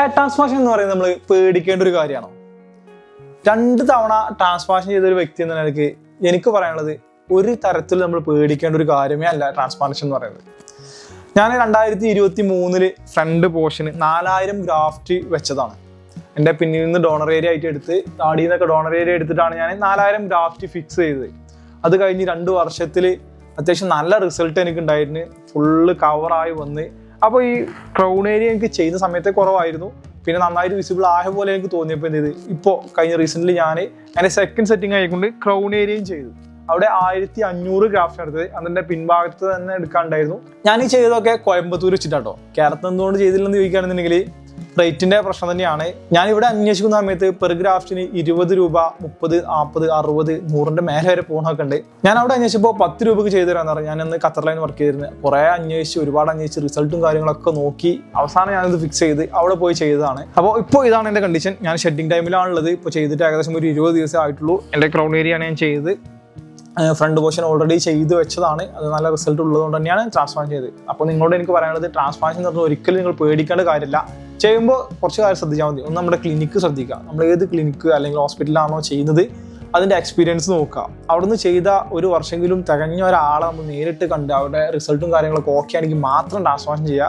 Hair transplantation എന്ന് പറയുന്നത് നമ്മൾ പേടിക്കേണ്ട ഒരു കാര്യമാണോ? 2 തവണ ട്രാൻസ്പ്ലാന്റേഷൻ ചെയ്ത ഒരു വ്യക്തി എന്ന നിലയ്ക്ക് എനിക്ക് പറയാനുള്ളത് ഒരു തരത്തിൽ നമ്മൾ പേടിക്കേണ്ട ഒരു കാര്യമേ അല്ല ട്രാൻസ്പ്ലാന്റേഷൻ എന്ന് പറയുന്നത്. ഞാൻ 2023 ഫ്രണ്ട് പോർഷന് 4000 ഗ്രാഫ്റ്റ് വെച്ചതാണ്. എൻ്റെ പിന്നിൽ നിന്ന് ഡോണർ ഏരിയ ആയിട്ട് എടുത്ത് താടിയിൽ നിന്നൊക്കെ ഡോണർ ഏരിയ എടുത്തിട്ടാണ് ഞാൻ 4000 ഗ്രാഫ്റ്റ് ഫിക്സ് ചെയ്തത്. അത് കഴിഞ്ഞ് 2 വർഷത്തിൽ അത്യാവശ്യം നല്ല റിസൾട്ട് എനിക്ക് ഉണ്ടായിരുന്നു. ഫുള്ള് കവറായി വന്ന്. അപ്പോൾ ഈ ക്രൗൺ ഏരിയ എനിക്ക് ചെയ്യുന്ന സമയത്ത് കുറവായിരുന്നു, പിന്നെ നന്നായിട്ട് വിസിബിൾ ആയ പോലെ എനിക്ക് തോന്നിയപ്പോൾ എന്ത് ചെയ്ത്, ഇപ്പോൾ കഴിഞ്ഞ റീസെൻ്റ്ലി ഞാൻ എൻ്റെ സെക്കൻഡ് സെറ്റിംഗ് ആയിക്കൊണ്ട് ക്രൗൺ ഏരിയയും ചെയ്തു. അവിടെ 1500 ഗ്രാഫ്റ്റ് എടുത്തത്. അതിൻ്റെ പിൻഭാഗത്ത് തന്നെ എടുക്കാണ്ടായിരുന്നു. ഞാൻ ഈ ചെയ്തതൊക്കെ കോയമ്പത്തൂർ വെച്ചിട്ടാട്ടോ. കേരളത്തിൽ എന്തുകൊണ്ട് ചെയ്തില്ലെന്ന് ചോദിക്കുകയാണെന്നുണ്ടെങ്കിൽ റേറ്റിന്റെ പ്രശ്നം തന്നെയാണ്. ഞാൻ ഇവിടെ അന്വേഷിക്കുന്ന സമയത്ത് പെർ ഗ്രാഫ്റ്റിന് 20 രൂപ, 30, 40, 60, 100ന്റെ മേലെ വരെ പോകണമൊക്കെ ഉണ്ട്. ഞാൻ അവിടെ അന്വേഷിച്ചപ്പോൾ 10 രൂപയ്ക്ക് ചെയ്തു തരാന്ന് പറഞ്ഞു. ഞാനന്ന് ഖത്തറിലാണ് വർക്ക് ചെയ്തിരുന്നത്. കുറേ അന്വേഷിച്ച്, ഒരുപാട് അന്വേഷിച്ച് റിസൾട്ടും കാര്യങ്ങളൊക്കെ നോക്കി അവസാനം ഞാനിത് ഫിക്സ് ചെയ്ത് അവിടെ പോയി ചെയ്തതാണ്. അപ്പോൾ ഇപ്പോൾ ഇതാണ് എൻ്റെ കണ്ടീഷൻ. ഞാൻ ഷെഡിങ് ടൈമിലാണുള്ളത്. ഇപ്പോൾ ചെയ്തിട്ട് ഏകദേശം ഒരു 20 ദിവസം ആയിട്ടുള്ളൂ. എൻ്റെ ക്രൗൺ ഏരിയയാണ് ഞാൻ ചെയ്തത്. ഫ്രണ്ട് പോർഷൻ ഓൾറെഡി ചെയ്ത് വെച്ചതാണ്. അത് നല്ല റിസൾട്ട് ഉള്ളതുകൊണ്ട് തന്നെയാണ് ട്രാൻസ്പ്ലാന്റ് ചെയ്തത്. അപ്പോൾ നിങ്ങളോട് എനിക്ക് പറയാനുള്ളത്, ട്രാൻസ്പ്ലാന്റേഷൻ എന്ന് പറഞ്ഞാൽ ഒരിക്കലും നിങ്ങൾ പേടിക്കേണ്ട കാര്യമില്ല. ചെയ്യുമ്പോൾ കുറച്ച് കാര്യം ശ്രദ്ധിച്ചാൽ മതി. ഒന്ന് നമ്മുടെ ക്ലിനിക്ക് ശ്രദ്ധിക്കുക. നമ്മൾ ഏത് ക്ലിനിക്ക് അല്ലെങ്കിൽ ഹോസ്പിറ്റലിലാണോ ചെയ്യുന്നത് അതിൻ്റെ എക്സ്പീരിയൻസ് നോക്കുക. അവിടുന്ന് ചെയ്ത 1 വർഷമെങ്കിലും തികഞ്ഞ ഒരാളെ നമ്മൾ നേരിട്ട് കണ്ട് അവരുടെ റിസൾട്ടും കാര്യങ്ങളൊക്കെ ഓക്കെ ആണെങ്കിൽ മാത്രം ട്രാൻസ്പ്ലാന്റ് ചെയ്യുക.